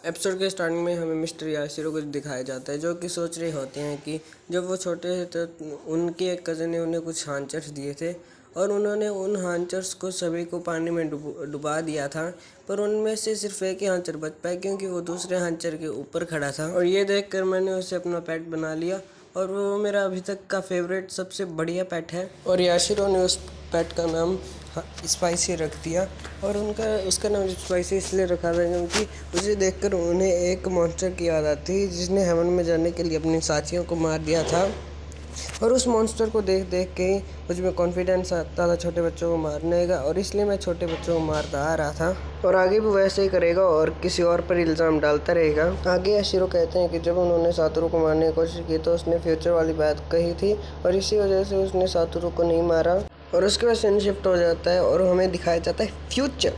Episode के starting में हमें मिस्टर याशिरो को दिखाया जाता है जो कि सोच रहे होते हैं कि जब वो छोटे थे तो उनके एक कज़न ने उन्हें कुछ हांचर्स दिए थे और उन्होंने उन हांचर्स को सभी को पानी में डुबा दिया था। पर उनमें से सिर्फ एक ही हांचर बच पाया क्योंकि वो दूसरे हांचर के ऊपर खड़ा था और ये देखकर मैंने उसे अपना पेट बना लिया और वो मेरा अभी तक का फेवरेट सबसे बढ़िया पेट है। और याशिरो ने उस पेट का नाम स्पाइसी रख दिया और उसका नाम स्पाइसी इसलिए रखा था क्योंकि उसे देखकर उन्हें एक मॉन्स्टर की याद आती जिसने हेवन में जाने के लिए अपनी साथियों को मार दिया था। और उस मॉन्स्टर को देख देख के ही मुझमें कॉन्फिडेंस आता था छोटे बच्चों को मारने का और इसलिए मैं छोटे बच्चों को मारता आ रहा था और आगे भी वैसे ही करेगा और किसी और पर इल्ज़ाम डालता रहेगा। आगे याशिरो कहते हैं कि जब उन्होंने सातोरू को मारने की कोशिश की तो उसने फ्यूचर वाली बात कही थी और इसी वजह से उसने सातोरू को नहीं मारा। और उसके बाद सीन शिफ्ट हो जाता है और हमें दिखाया जाता है फ्यूचर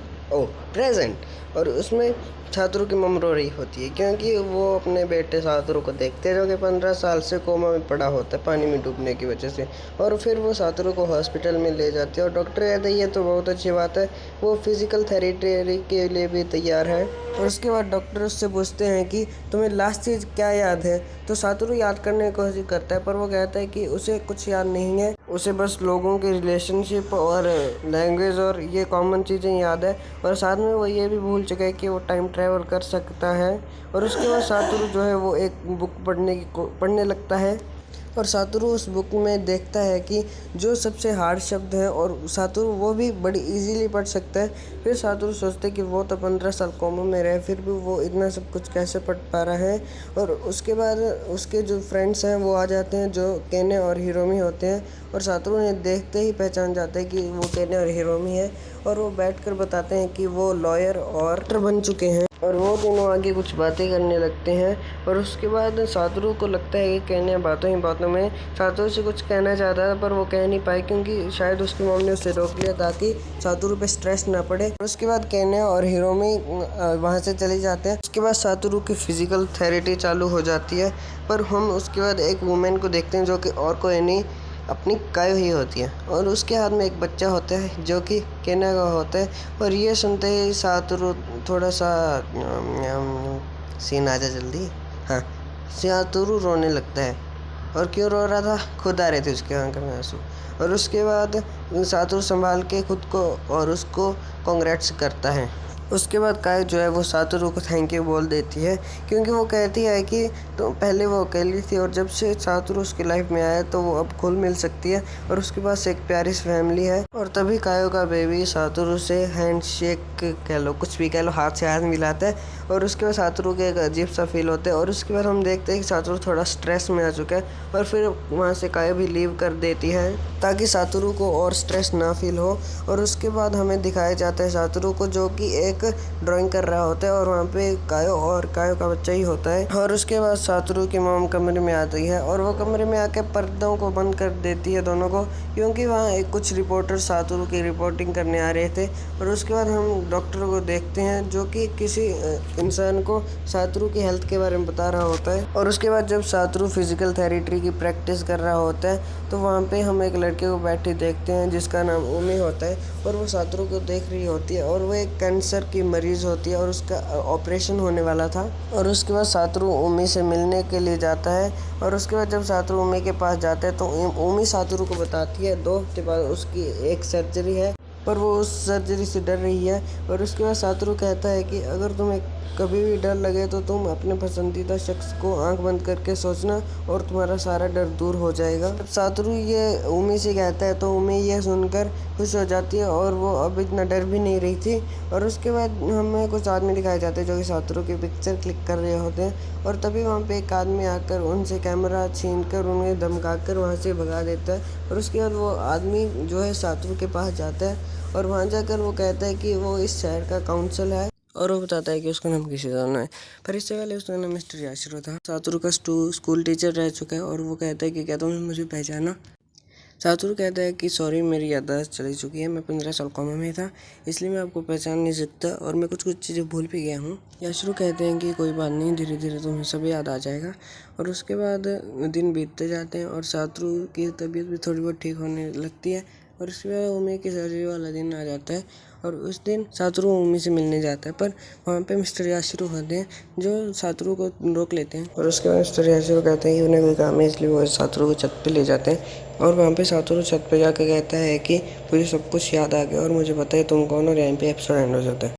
प्रेजेंट और उसमें सातोरू की मम रो रही होती है क्योंकि वो अपने बेटे सातोरू को देखते हैं जो कि 15 साल से कोमा में पड़ा होता है पानी में डूबने की वजह से। और फिर वो सातोरू को हॉस्पिटल में ले जाते हैं और डॉक्टर कहते हैं ये तो बहुत अच्छी बात है, वो फिजिकल थेरेपी के लिए भी तैयार है। और उसके बाद डॉक्टर उससे पूछते हैं कि तुम्हें लास्ट चीज़ क्या याद है, तो सातोरू याद करने की कोशिश करता है पर वो कहता है कि उसे कुछ याद नहीं है, उसे बस लोगों के रिलेशनशिप और लैंग्वेज और ये कॉमन चीज़ें याद है और साथ में वो ये भी भूल चुका है कि वो टाइम ट्रैवल कर सकता है। और उसके बाद सातोरू जो है वो एक बुक पढ़ने लगता है और सातोरू उस बुक में देखता है कि जो सबसे हार्ड शब्द हैं और सातोरू वो भी बड़ी इजीली पढ़ सकता है। फिर सातोरू सोचते हैं कि वो तो 15 साल कोमा में रहे फिर भी वो इतना सब कुछ कैसे पढ़ पा रहा है। और उसके बाद उसके जो फ्रेंड्स हैं वो आ जाते हैं जो केने और हिरोमी होते हैं और सातोरू ने देखते ही पहचान जाते हैं कि वो केने और हिरोमी है और वो बैठकर बताते हैं कि वो लॉयर और डॉक्टर बन चुके हैं और वो दोनों आगे कुछ बातें करने लगते हैं। और उसके बाद सातोरू को लगता है कि केने बातों ही बातों में सातोरू से कुछ कहना चाहता था पर वो कह नहीं पाए क्योंकि शायद उसकी मम्मी ने उसे रोक लिया ताकि सातोरू पे स्ट्रेस ना पड़े। और उसके बाद केने और हिरोमी वहाँ से चले जाते हैं। उसके बाद सातोरू की फिजिकल थेरेपी चालू हो जाती है पर हम उसके बाद एक वुमेन को देखते हैं जो कि और कोई नहीं अपनी कायो ही होती है और उसके हाथ में एक बच्चा होता है जो कि केना का होता है। और ये सुनते ही सातोरू थोड़ा सा सीन आ जा जल्दी, हाँ, सातोरू रोने लगता है और क्यों रो रहा था, खुद आ रहे थे उसके आंखों में आंसू। और उसके बाद सातोरू संभाल के खुद को और उसको कांग्रेट्स करता है। उसके बाद कायो जो है वो सातोरू को थैंक यू बोल देती है क्योंकि वो कहती है कि तो पहले वो अकेली थी और जब से सातोरू उसकी लाइफ में आया तो वो अब खुल मिल सकती है और उसके पास एक प्यारी सी फैमिली है। और तभी कायो का बेबी सातोरू से हैंड शेक कह लो, कुछ भी कह लो, हाथ से हाथ मिलाता है और उसके बाद सातोरू के एक अजीब सा फील होता है। और उसके बाद हम देखते हैं कि सातोरू थोड़ा स्ट्रेस में आ चुका है और फिर वहाँ से कायो भी लीव कर देती है ताकि सातोरू को और स्ट्रेस ना फील हो। और उसके बाद हमें दिखाया जाता है सातोरू को जो कि एक ड्राइंग कर रहा होता है और वहाँ पे कायो और कायो का बच्चा ही होता है। और उसके बाद सातोरू की मॉम कमरे में आती है और वो कमरे में आके पर्दों को बंद कर देती है दोनों को क्योंकि वहाँ एक कुछ रिपोर्टर सातोरू की रिपोर्टिंग करने आ रहे थे। और उसके बाद हम डॉक्टर को देखते हैं जो कि किसी इंसान को सातोरू की हेल्थ के बारे में बता रहा होता है। और उसके बाद जब सातोरू फिजिकल थेरेपी की प्रैक्टिस कर रहा होता है तो वहाँ पे हम एक लड़के को बैठे देखते हैं जिसका नाम उमी होता है और वो सातोरू को देख रही होती है और वो एक कैंसर की मरीज़ होती है और उसका ऑपरेशन होने वाला था। और उसके बाद सातोरू उमी से मिलने के लिए जाता है और उसके बाद जब सातोरू उमी के पास जाता है तो उमी सातोरू को बताती है 2 हफ्ते बाद उसकी एक सर्जरी है पर वो उस सर्जरी से डर रही है। और उसके बाद सातोरू कहता है कि अगर तुम्हें कभी भी डर लगे तो तुम अपने पसंदीदा शख्स को आंख बंद करके सोचना और तुम्हारा सारा डर दूर हो जाएगा। जब सातोरू ये उमी से कहता है तो उमी ये सुनकर खुश हो जाती है और वो अब इतना डर भी नहीं रही थी। और उसके बाद हमें कुछ आदमी दिखाए जाते हैं जो कि सातोरू की पिक्चर क्लिक कर रहे होते हैं और तभी वहाँ पे एक आदमी आकर उनसे कैमरा छीन कर उन्हें धमका कर वहाँ से भगा देता है। और उसके बाद वो आदमी जो है सातोरू के पास जाता है और वहाँ जाकर वो कहता है कि वो इस शहर का काउंसिल है और वो बताता है कि उसका नाम किशिज़ाना है पर इससे पहले उसका नाम मिस्टर याशिरो था। सातोरू का स्कूल टीचर रह चुका है और वो कहता है कि क्या तुमने मुझे पहचाना। सातोरू कहता है कि सॉरी, मेरी याददाश्त चली चुकी है, मैं 15 साल कोमा में था इसलिए मैं आपको पहचान नहीं सकता और मैं कुछ चीज़ें भूल भी गया हूँ। याशिरो कहते हैं कि कोई बात नहीं, धीरे धीरे तुम्हें सब याद आ जाएगा। और उसके बाद दिन बीतते जाते हैं और सातोरू की तबीयत भी थोड़ी बहुत ठीक होने लगती है और उसके बाद उमी की सर्जरी वाला दिन आ जाता है और उस दिन सातोरू मम्मी से मिलने जाता है, पर वहाँ पे मिस्टर याशिरो होते हैं जो सातोरू को रोक लेते हैं। और उसके बाद मिस्टर याशिरो कहते हैं कि उन्हें कोई काम है, इसलिए वो सातोरू को छत पे ले जाते हैं। और वहाँ पे सातोरू छत पे जाकर कहता है कि मुझे सब कुछ याद आ गया और मुझे पता है तुम कौन, और यहाँ पे एपिसोड एंड हो जाता है।